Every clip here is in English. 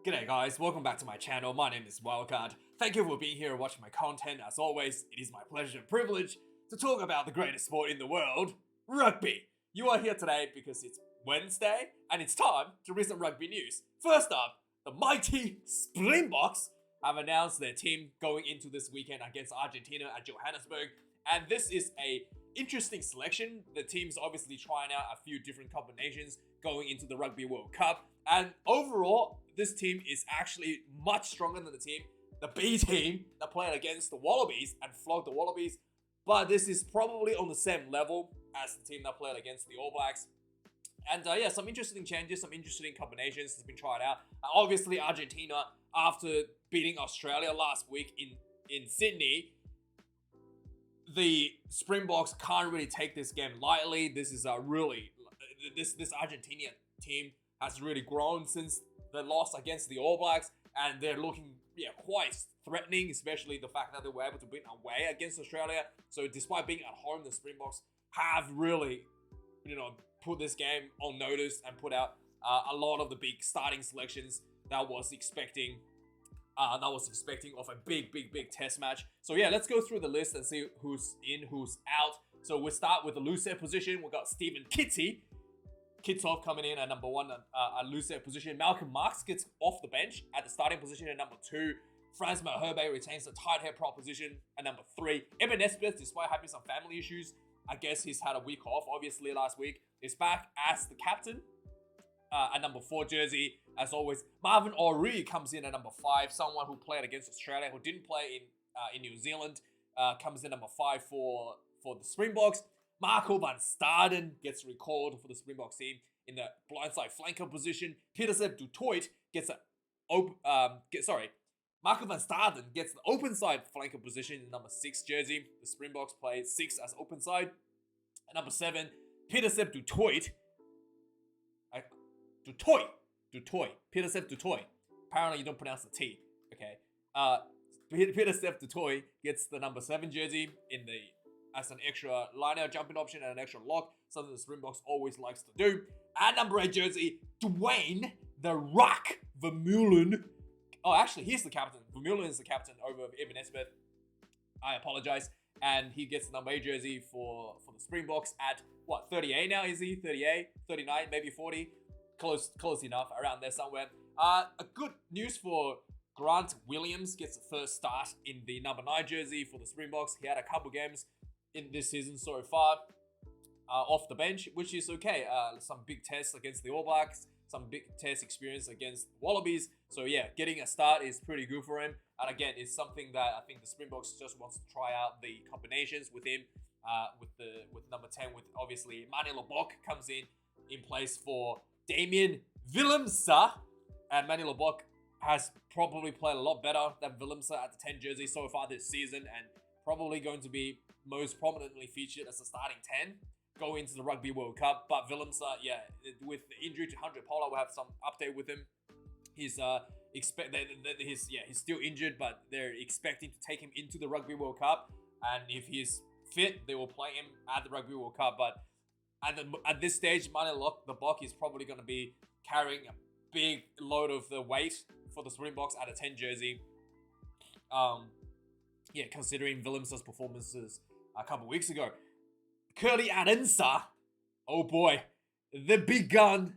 G'day guys, welcome back to my channel. My name is Wildkard. Thank you for being here and watching my content. As always, it is my pleasure and privilege to talk about the greatest sport in the world, rugby. You are here today because it's Wednesday and it's time to read some rugby news. First up, the mighty Springboks have announced their team going into this weekend against Argentina at Johannesburg. And this is a interesting selection. The team's obviously trying out a few different combinations going into the Rugby World Cup. And overall, this team is actually much stronger than the B team that played against the Wallabies and flogged the Wallabies. But this is probably on the same level as the team that played against the All Blacks. And yeah, some interesting changes, some interesting combinations has been tried out. Obviously, Argentina, after beating Australia last week in Sydney, the Springboks can't really take this game lightly. This is this Argentina team has really grown since the loss against the All Blacks, and they're looking quite threatening, especially the fact that they were able to win away against Australia. So despite being at home, the Springboks have really put this game on notice and put out a lot of the big starting selections that was expecting of a big test match. So yeah, let's go through the list and see who's in, who's out. So we'll start with the loose head position. We've got Stephen Kitov coming in at number 1 at loose head position. Malcolm Marx gets off the bench at the starting position at number 2. Franz Malherbe retains the tight head prop position at number 3. Eben Nesbitt, despite having some family issues, I guess he's had a week off, obviously last week, is back as the captain at number 4 jersey. As always, Marvin Orie comes in at number 5, someone who played against Australia, who didn't play in New Zealand, comes in number 5 for the Springboks. Marco van Staden gets recalled for the Springboks team in the blindside flanker position. Pieter-Sepp du Toit gets Marco van Staden gets the open side flanker position in number 6 jersey. The Springboks play 6 as open side. At number 7, Pieter-Sepp du Toit. Pieter-Sepp du Toit. Apparently you don't pronounce the T. Okay. Pieter-Sepp du Toit gets the number 7 jersey as an extra line-out jumping option and an extra lock, something the Springboks always likes to do. At number 8 jersey, Dwayne the Rock Vermeulen. Oh, actually, he's the captain. Vermeulen is the captain over Eben Nesbitt. I apologize. And he gets the number 8 jersey for the Springboks at, 38 now, is he? 38, 39, maybe 40. Close enough, around there somewhere. A good news for Grant Williams gets the first start in the number 9 jersey for the Springboks. He had a couple games in this season so far off the bench, which is okay. Some big tests against the All Blacks, some big test experience against Wallabies. So yeah, getting a start is pretty good for him. And again, it's something that I think the Springboks just wants to try out the combinations with him. With number 10, with obviously Manny Lebok comes in place for Damien Willemse. And Manny Lebok has probably played a lot better than Willemse at the 10 jersey so far this season, and probably going to be most prominently featured as a starting 10 going into the Rugby World Cup. But Willemse, with the injury to Andre Pollard, we'll have some update with him. He's still injured, but they're expecting to take him into the Rugby World Cup, and if he's fit, they will play him at the Rugby World Cup. But at this stage, Manny Lebok is probably going to be carrying a big load of the weight for the Springboks at a 10 jersey. Considering Willemse's performances a couple weeks ago. Curly Adensa, oh boy, the big gun,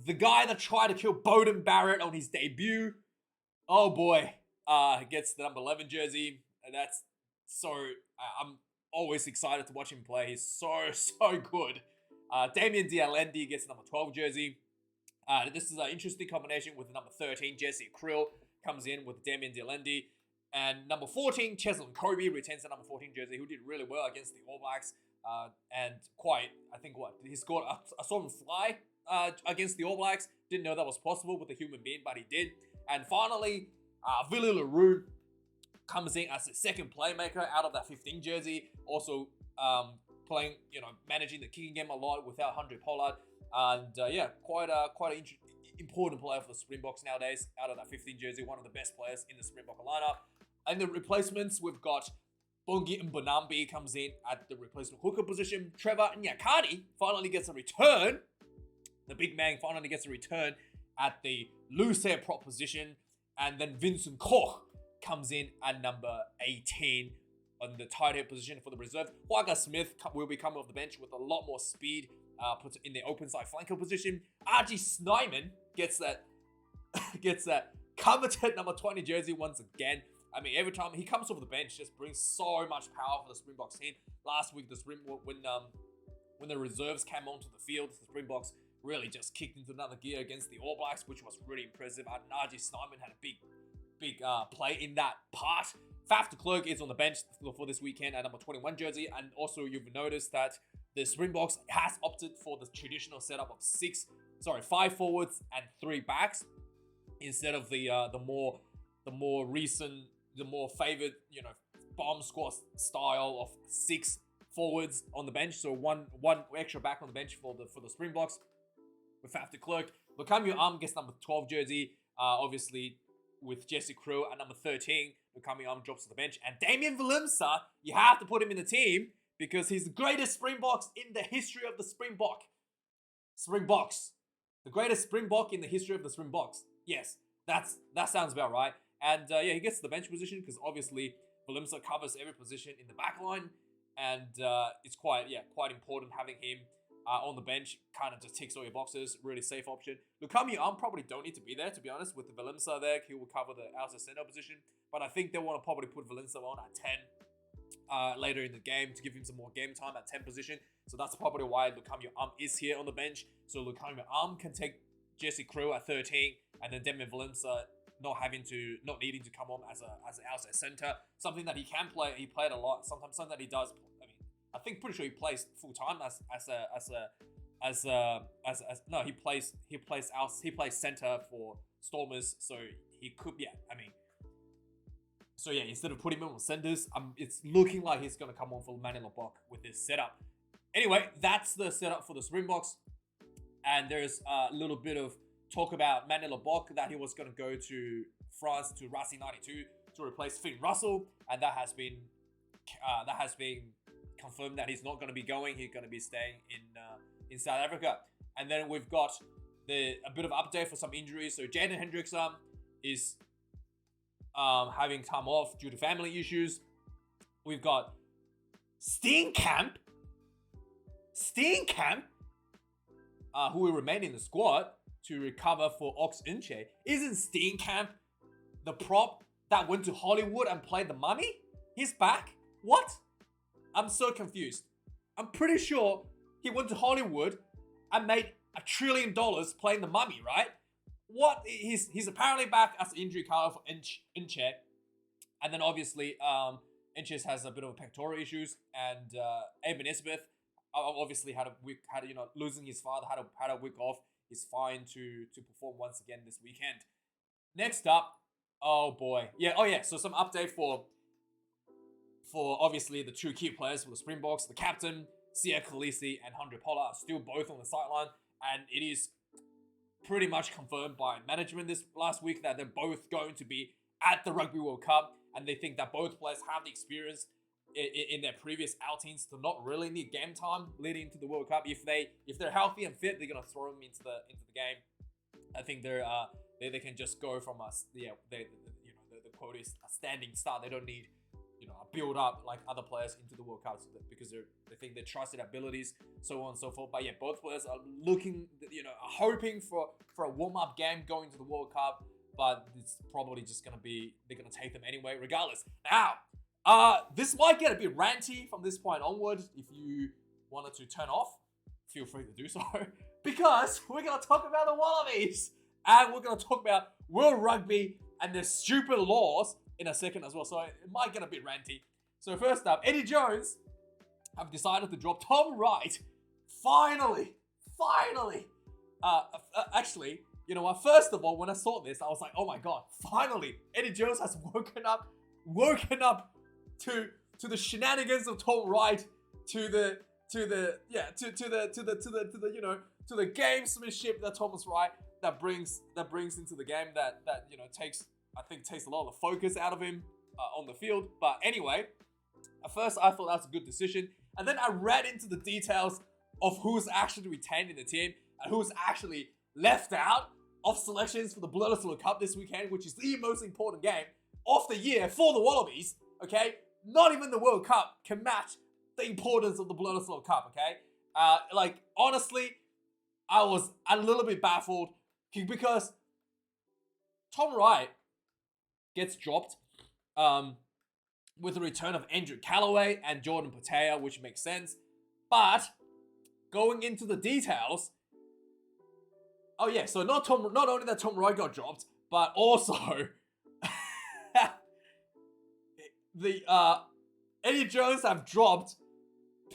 the guy that tried to kill Bowden Barrett on his debut, oh boy, gets the number 11 jersey. And that's so, I'm always excited to watch him play. He's so good. Damien Dialendi gets the number 12 jersey. This is an interesting combination with the number 13, Jesse Krill comes in with Damien Dialendi. And number 14, Cheslin Kobe retains the number 14 jersey, who did really well against the All Blacks. He scored, I saw him fly against the All Blacks. Didn't know that was possible with a human being, but he did. And finally, Willie LaRue comes in as the second playmaker out of that 15 jersey. Also playing, managing the kicking game a lot without Andre Pollard. And quite an important player for the Springboks nowadays out of that 15 jersey. One of the best players in the Springbok lineup. And the replacements, we've got Bongi Mbonambi comes in at the replacement hooker position. Trevor Nyakani finally gets a return. The big man finally gets a return at the loose head prop position. And then Vincent Koch comes in at number 18 on the tight head position for the reserve. Wildkard Smith will be coming off the bench with a lot more speed, put in the open side flanker position. RG Snyman gets that coveted number 20 jersey once again. I mean, every time he comes off the bench, just brings so much power for the Springboks team. Last week, when the reserves came onto the field, the Springboks really just kicked into another gear against the All Blacks, which was really impressive. And RG Snyman had a big play in that part. Faf de Klerk is on the bench for this weekend at number 21 jersey. And also, you've noticed that the Springboks has opted for the traditional setup of 5 forwards and 3 backs instead of the more recent, the more favored, bomb squad style of 6 forwards on the bench. So one extra back on the bench for the Springboks with Faf de Klerk. Lukamio gets number 12 jersey, obviously with Jesse Krill at number 13. Lukamio drops to the bench. And Damien Willemse, you have to put him in the team because he's the greatest Springboks in the history of the Springboks. The greatest Springbok in the history of the Springboks. Yes, that sounds about right. And he gets to the bench position because obviously Willemse covers every position in the back line. And it's quite important having him on the bench. Kind of just ticks all your boxes. Really safe option. Lukamio probably don't need to be there, to be honest. With the Willemse there, he will cover the outside center position. But I think they want to probably put Willemse on at 10 later in the game to give him some more game time at 10 position. So that's probably why Lukamio is here on the bench. So Lukamio can take Jesse Krill at 13, and then Damien Willemse not needing to come on as an outside center. Something that he can play. He played a lot. Sometimes something that he does. I mean, I think pretty sure he plays full time he plays center for Stormers. So he could instead of putting him on centers, it's looking like he's gonna come on for Manny Lebok with this setup. Anyway, that's the setup for the Springboks. And there's a little bit of talk about Manny Lebok that he was going to go to France to Racing 92 to replace Finn Russell, and that has been confirmed that he's not going to be going. He's going to be staying in South Africa. And then we've got a bit of update for some injuries. So Jaden Hendricks is having time off due to family issues. We've got Steenkamp, who will remain in the squad to recover for Ox Inche. Isn't Steenkamp the prop that went to Hollywood and played the mummy? He's back? What? I'm so confused. I'm pretty sure he went to Hollywood and made $1 trillion playing the mummy, right? What? He's apparently back as an injury cover for Inche. And then obviously, Inche has a bit of pectoral issues, and Aben Isbeth obviously losing his father, had a week off. He's fine to perform once again this weekend. Next up, so some update for obviously the 2 key players for the Springboks. The captain, Sia Khaleesi and Andre Pollard are still both on the sideline, and it is pretty much confirmed by management this last week that they're both going to be at the Rugby World Cup, and they think that both players have the experience in their previous outings to not really need game time leading into the World Cup. If they're healthy and fit, they're gonna throw them into the game. I think they can just go from us. The quote is a standing start. They don't need a build up like other players into the World Cup because they think they trusted abilities, so on and so forth. But yeah, both players are looking, hoping for a warm up game going to the World Cup. But it's probably just gonna be they're gonna take them anyway, regardless. Now. This might get a bit ranty from this point onward. If you wanted to turn off, feel free to do so. Because we're going to talk about the Wallabies. And we're going to talk about World Rugby and their stupid laws in a second as well. So it might get a bit ranty. So first up, Eddie Jones have decided to drop Tom Wright. Finally. Actually, you know what? First of all, when I saw this, I was like, oh my god, finally, Eddie Jones has woken up to the shenanigans of Tom Wright, to the gamesmanship that Thomas Wright that brings into the game that takes a lot of the focus out of him on the field. But anyway, at first I thought that's a good decision, and then I read into the details of who's actually retained in the team and who's actually left out. of selections for the Bledisloe Cup this weekend, which is the most important game of the year for the Wallabies, okay? Not even the World Cup can match the importance of the Bledisloe Cup, okay? Like, honestly, I was a little bit baffled because Tom Wright gets dropped with the return of Andrew Callaway and Jordan Patea, which makes sense. But going into the details, oh yeah, so not only that Tom Wright got dropped, but also the Eddie Jones have dropped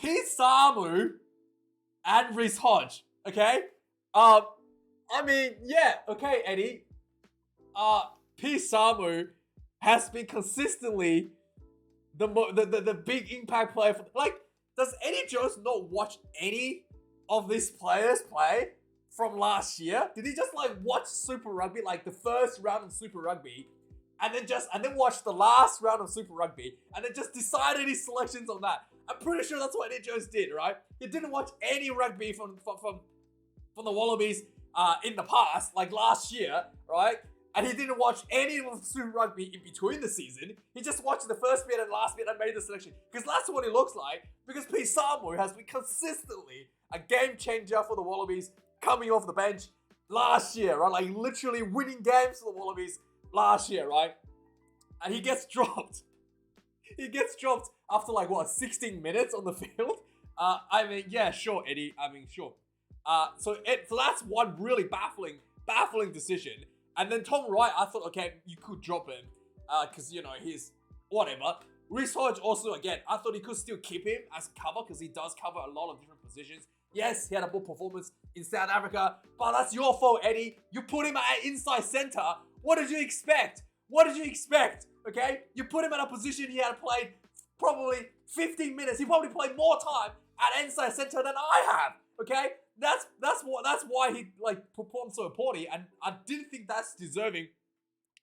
Pete Samu and Reece Hodge. Okay, I mean, yeah, okay, Eddie. Pete Samu has been consistently the big impact player for, like, does Eddie Jones not watch any of these players play from last year? Did he just like watch Super Rugby, like the first round of Super Rugby, and then watch the last round of Super Rugby, and then just decided his selections on that? I'm pretty sure that's what Eddie Jones did, right? He didn't watch any rugby from the Wallabies in the past, like last year, right? And he didn't watch any of the Super Rugby in between the season. He just watched the first bit and last bit and made the selection. Because that's what he looks like. Because Pete Samu has been consistently a game changer for the Wallabies coming off the bench last year, right? Like literally winning games for the Wallabies last year, right? And he gets dropped. He gets dropped after like, what, 16 minutes on the field? I mean, yeah, sure, Eddie. I mean, sure. So that's one really baffling decision. And then Tom Wright, I thought, okay, you could drop him. Because, you know, he's whatever. Reece Hodge also, again, I thought he could still keep him as cover because he does cover a lot of different positions. Yes, he had a good performance in South Africa, but that's your fault, Eddie. You put him at inside center. What did you expect? What did you expect? Okay? You put him at a position he had played probably 15 minutes. He probably played more time at inside center than I have. Okay? That's why he like performed so poorly, and I didn't think that's deserving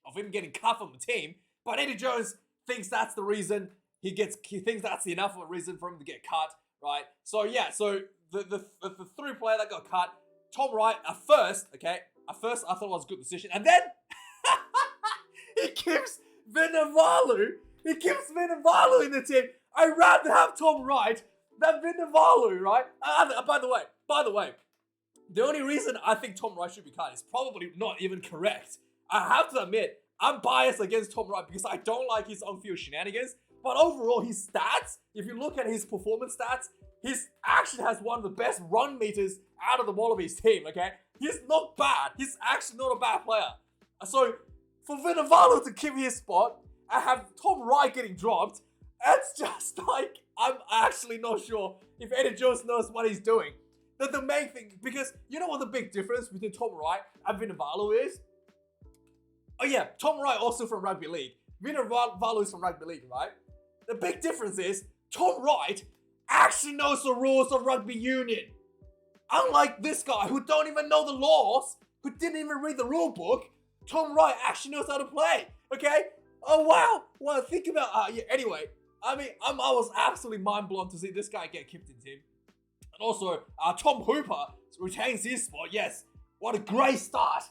of him getting cut from the team. But Eddie Jones thinks that's the reason he thinks that's enough of a reason for him to get cut, right? So yeah, so the three player that got cut, Tom Wright at first I thought it was a good decision, and then he keeps Vunivalu in the team. I'd rather have Tom Wright than Vunivalu, right? By the way, the only reason I think Tom Wright should be cut is probably not even correct. I have to admit, I'm biased against Tom Wright because I don't like his on-field shenanigans. But overall, his stats, if you look at his performance stats, he's actually has one of the best run meters out of the Wallabies team, okay? He's not bad. He's actually not a bad player. So, for Vunivalu to keep his spot and have Tom Wright getting dropped, it's just like, I'm actually not sure if Eddie Jones knows what he's doing. The main thing, because you know what the big difference between Tom Wright and Vunivalu is? Oh yeah, Tom Wright also from Rugby League. Vunivalu is from Rugby League, right? The big difference is Tom Wright actually knows the rules of rugby union. Unlike this guy who don't even know the laws, who didn't even read the rule book, Tom Wright actually knows how to play. Okay? Oh wow. Well, think about yeah. Anyway, I mean, I was absolutely mind blown to see this guy get kicked in team. And also, Tom Hooper retains his spot. Yes, what a great start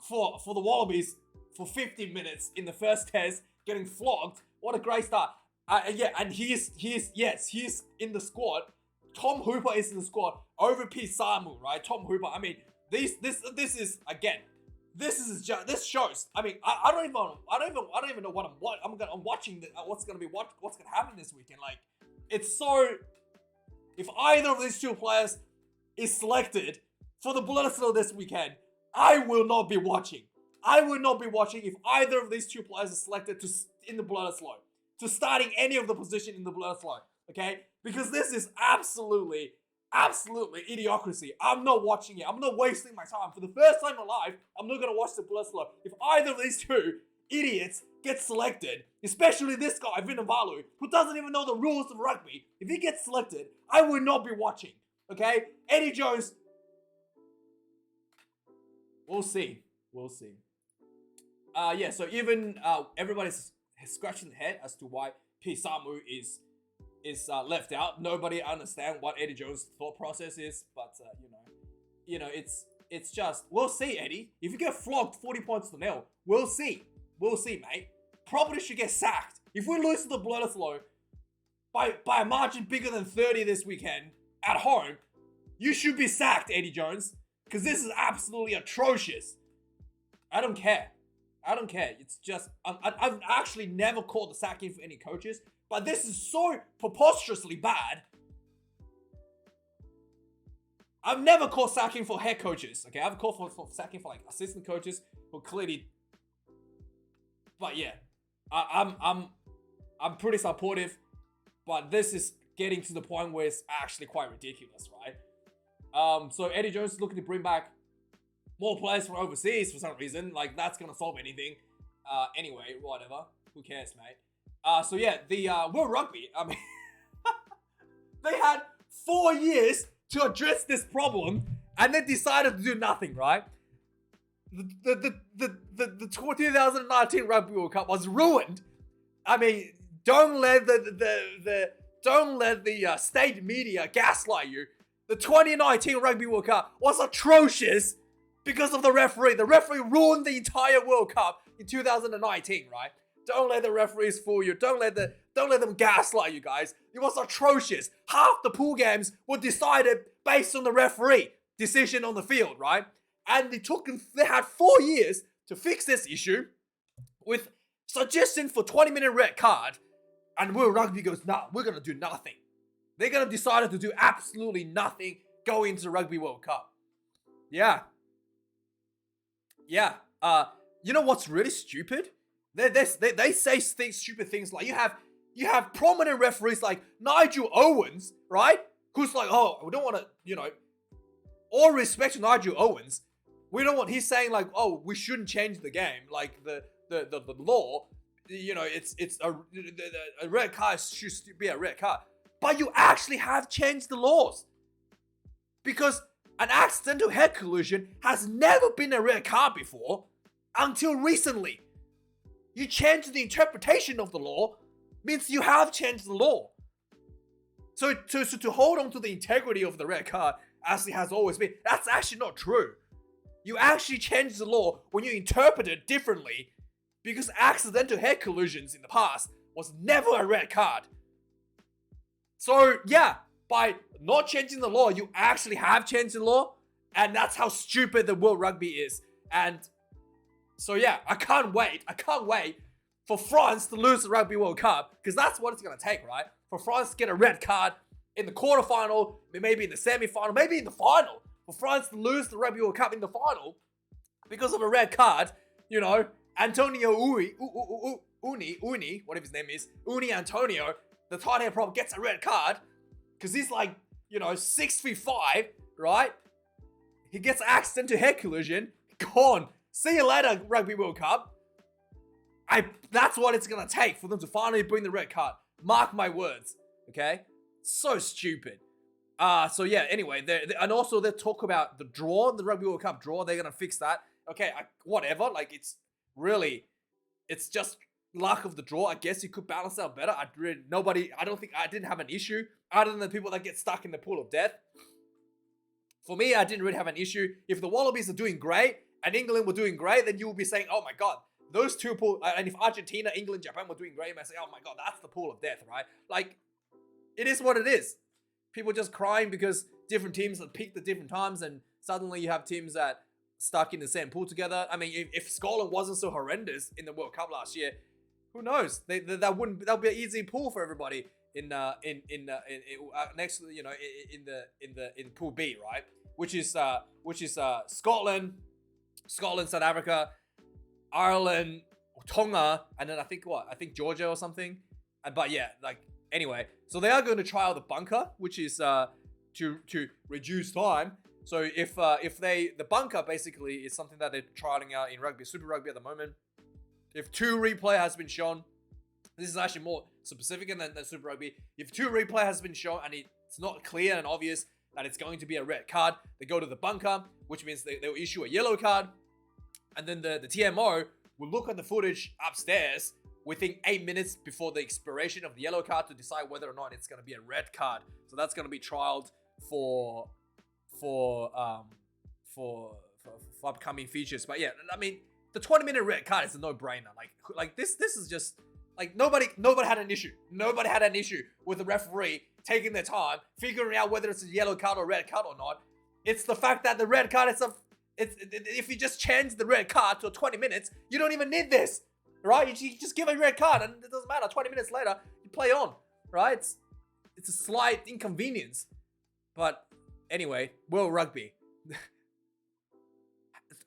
for the Wallabies for 15 minutes in the first test, getting flogged. What a great start. Yeah, and he's in the squad. Tom Hooper is in the squad over Pete Samu, right? Tom Hooper. I mean, this is again. This shows. I mean, I don't even know what I'm watching. What's gonna happen this weekend? Like, it's so. If either of these two players is selected for the Bledisloe this weekend, I will not be watching. I will not be watching if either of these two players is selected in the Bledisloe, to starting any of the position in the Bledisloe. Okay, because this is absolutely idiocracy. I'm not watching it. I'm not wasting my time. For the first time in my life, I'm not going to watch the Bledisloe. If either of these two idiots get selected, especially this guy, Vunivalu, who doesn't even know the rules of rugby, if he gets selected, I will not be watching. Okay? Eddie Jones, we'll see. Yeah, so even everybody's scratching their head as to why Pete Samu is left out. Nobody understands what Eddie Jones' thought process is, but you know, it's it's just, we'll see, Eddie. If you get flogged 40 points to nil, we'll see. We'll see, mate. Probably should get sacked. If we lose to the Bledisloe by a margin bigger than 30 this weekend at home, you should be sacked, Eddie Jones. Because this is absolutely atrocious. I don't care. It's just, I've actually never called the sacking for any coaches, but this is so preposterously bad. I've never called sacking for head coaches, okay? I've called for sacking for like assistant coaches who clearly, but yeah, I'm pretty supportive, but this is getting to the point where it's actually quite ridiculous, right? So Eddie Jones is looking to bring back more players from overseas for some reason. Like, that's gonna solve anything. Anyway, whatever. Who cares, mate? So yeah, the World Rugby, I mean, they had 4 years to address this problem, and they decided to do nothing, right? The 2019 Rugby World Cup was ruined. I mean, don't let the state media gaslight you. The 2019 Rugby World Cup was atrocious because of the referee. The referee ruined the entire World Cup in 2019, right? Don't let the referees fool you. Don't let them gaslight you guys. It was atrocious. Half the pool games were decided based on the referee decision on the field, right? And they had 4 years to fix this issue with suggestion for 20-minute red card. And World Rugby goes, nah, we're going to do nothing. They're going to decide to do absolutely nothing going into the Rugby World Cup. Yeah. You know what's really stupid? They say stupid things like you have prominent referees like Nigel Owens, right? Who's like, oh, we don't want to, all respect to Nigel Owens, he's saying like, oh, we shouldn't change the game, like the law, it's a red card should be a red card, but you actually have changed the laws because an accidental head collision has never been a red card before until recently. You change the interpretation of the law means you have changed the law. So to hold on to the integrity of the red card as it has always been, that's actually not true. You actually changed the law when you interpret it differently because accidental head collisions in the past was never a red card. So yeah, by not changing the law, you actually have changed the law, and that's how stupid the World Rugby is. And so yeah, I can't wait for France to lose the Rugby World Cup, because that's what it's going to take, right? For France to get a red card in the quarterfinal, maybe in the semi-final, maybe in the final. For France to lose the Rugby World Cup in the final because of a red card, Antonio Uni, whatever his name is, Uni Antonio, the tight head prop, gets a red card because he's like, 6'5", right? He gets an accidental head collision. Gone. See you later, Rugby World Cup. That's what it's going to take for them to finally bring the red card. Mark my words. Okay? So stupid. So yeah, anyway, and also they talk about the draw, the Rugby World Cup draw. They're going to fix that. Okay, whatever. Like, it's just luck of the draw. I guess you could balance out better. I didn't have an issue other than the people that get stuck in the pool of death. For me, I didn't really have an issue. If the Wallabies are doing great and England were doing great, then you will be saying, oh my God, those two pool, and if Argentina, England, Japan were doing great, you might say, oh my God, that's the pool of death, right? Like, it is what it is. People just crying because different teams have peaked at different times, and suddenly you have teams that stuck in the same pool together. I mean, if Scotland wasn't so horrendous in the World Cup last year, who knows? That would be an easy pool for everybody in Pool B, right? Which is Scotland, South Africa, Ireland, Tonga, and then I think Georgia or something. But yeah, anyway, so they are going to try out the bunker, which is to reduce time. So if the bunker basically is something that they're trying out in rugby, Super Rugby at the moment. If 2 replay has been shown, this is actually more specific than Super Rugby. If 2 replay has been shown and it's not clear and obvious that it's going to be a red card, they go to the bunker, which means they'll issue a yellow card. And then the TMO will look at the footage upstairs within 8 minutes before the expiration of the yellow card to decide whether or not it's going to be a red card. So that's going to be trialed for for upcoming features. But yeah, I mean, the 20-minute red card is a no-brainer. Like this is just like nobody had an issue. Nobody had an issue with the referee taking their time figuring out whether it's a yellow card or red card or not. It's the fact that the red card is if you just change the red card to 20 minutes, you don't even need this, right? You just give a red card and it doesn't matter. 20 minutes later, you play on, right? It's a slight inconvenience. But anyway, World Rugby.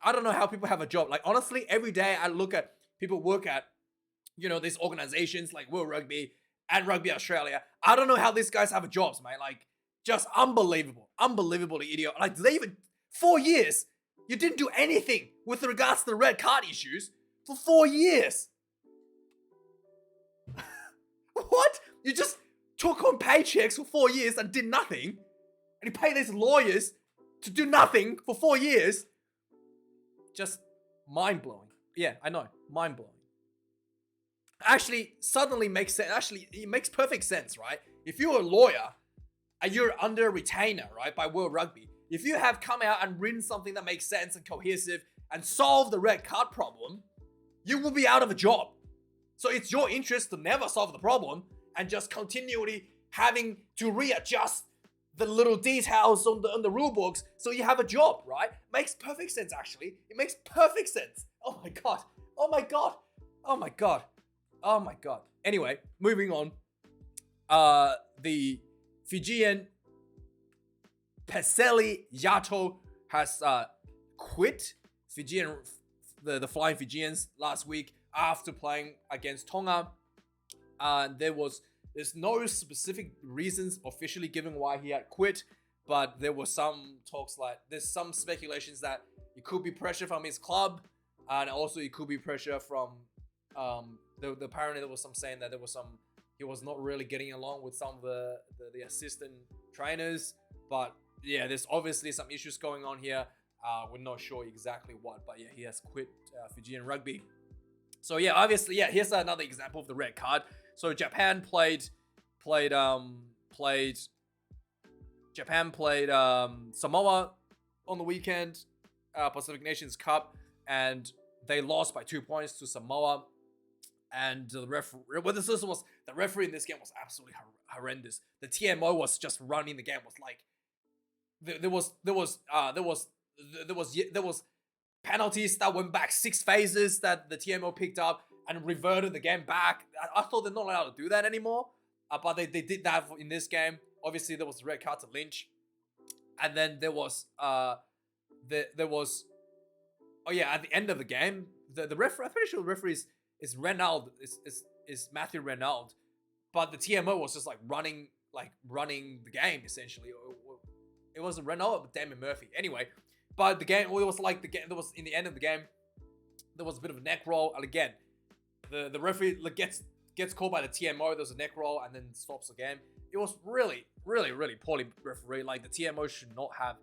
I don't know how people have a job. Like, honestly, every day I look at people work at, these organizations like World Rugby and Rugby Australia. I don't know how these guys have jobs, man. Like, just unbelievable. Unbelievably idiot. Like, do they even... 4 years, you didn't do anything with regards to the red card issues for 4 years. What? You just took on paychecks for 4 years and did nothing? And you pay these lawyers to do nothing for 4 years? Just mind-blowing. Yeah, I know. Mind-blowing. Actually, suddenly makes sense. Actually, it makes perfect sense, right? If you're a lawyer and you're under retainer, right, by World Rugby, if you have come out and written something that makes sense and cohesive and solve the red card problem, you will be out of a job. So it's your interest to never solve the problem and just continually having to readjust the little details on the rule books so you have a job, right? Makes perfect sense, actually. It makes perfect sense. Oh my god. Oh my god. Oh my god. Oh my god. Anyway, moving on. The Fijian Peceli Yato has quit the Flying Fijians last week after playing against Tonga. There's no specific reasons officially given why he had quit, but there were some talks there's some speculations that it could be pressure from his club, and also it could be pressure from apparently there was some saying that he was not really getting along with some of the assistant trainers, but yeah, there's obviously some issues going on here. We're not sure exactly what, but yeah, he has quit Fijian rugby. So yeah, obviously, yeah, here's another example of the red card. So Japan played Samoa on the weekend, Pacific Nations Cup, and they lost by 2 points to Samoa. And the referee in this game was absolutely horrendous. The TMO was just running the game. Was like there was penalties that went back 6 phases that the TMO picked up and reverted the game back. I thought they're not allowed to do that anymore, but they did that in this game. Obviously, there was a red card to Lynch, and then there was at the end of the game, the referee. I'm pretty sure the referee is Renaud, is Matthew Renaud, but the TMO was just running the game essentially. It wasn't Renaud, but Damon Murphy. Anyway, but the game, it was like the game. There was in the end of the game, there was a bit of a neck roll, and again, the referee gets called by the TMO. There's a neck roll, and then stops the game. It was really, really, really poorly referee. Like, the TMO should not have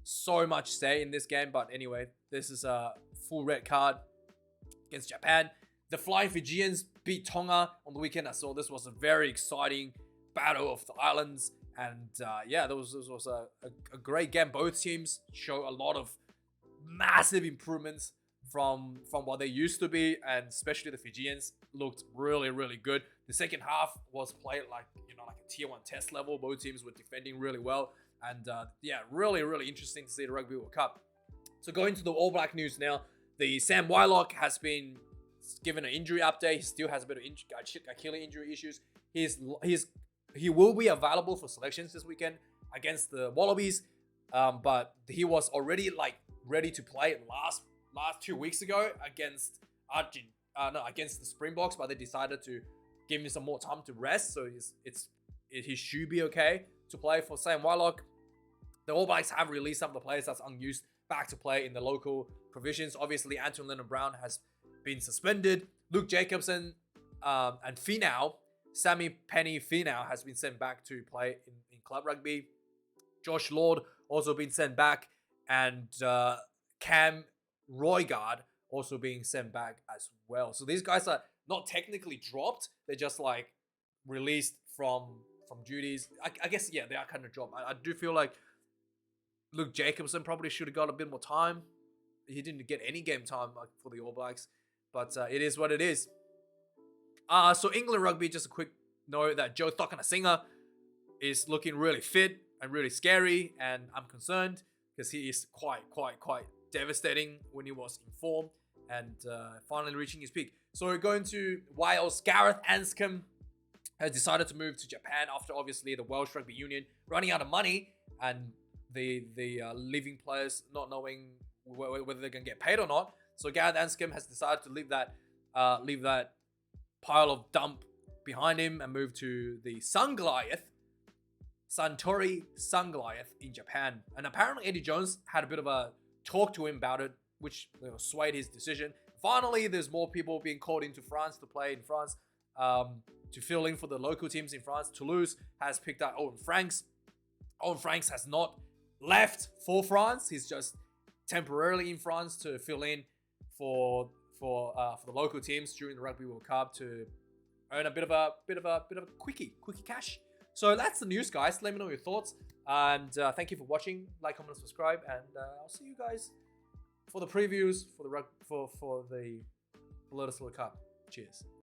so much say in this game. But anyway, this is a full red card against Japan. The Flying Fijians beat Tonga on the weekend. I saw this was a very exciting battle of the islands. And this was a great game. Both teams show a lot of massive improvements from what they used to be, and especially the Fijians looked really, really good. The second half was played like a tier 1 test level. Both teams were defending really well, and really, really interesting to see the Rugby World Cup. So going to the All Black news now, the Sam Whitelock has been given an injury update. He still has a bit of Achilles injury issues. He will be available for selections this weekend against the Wallabies, but he was already ready to play last 2 weeks ago against against the Springboks, but they decided to give him some more time to rest. So he should be okay to play for Sam Whitelock. The All Blacks have released some of the players that's unused back to play in the local provisions. Obviously, Anton Leonard-Brown has been suspended. Luke Jacobson and Finau, Sammy Penny Finau has been sent back to play in club rugby. Josh Lord also been sent back, and Cam Roygard also being sent back as well. So these guys are not technically dropped; they're just released from duties. I guess they are kind of dropped. I do feel like Luke Jacobson probably should have got a bit more time. He didn't get any game time for the All Blacks, but it is what it is. So England rugby, just a quick note that Joe Thokanasiga is looking really fit and really scary, and I'm concerned because he is quite devastating when he was in form and finally reaching his peak. So we're going to Wales. Gareth Anscombe has decided to move to Japan after obviously the Welsh Rugby Union running out of money and the leaving players not knowing whether they're going to get paid or not. So Gareth Anscombe has decided to leave that pile of dump behind him and move to the Suntory Sun Goliath in Japan. And apparently Eddie Jones had a bit of a talk to him about it, which swayed his decision. Finally, there's more people being called into France to play in France, to fill in for the local teams in France. Toulouse has picked up Owen Franks. Owen Franks has not left for France. He's just temporarily in France to fill in for the local teams during the Rugby World Cup to earn a bit of a quickie cash. So that's the news, guys. Let me know your thoughts, and thank you for watching. Like, comment, and subscribe, and I'll see you guys for the previews for the Bledisloe Cup. Cheers.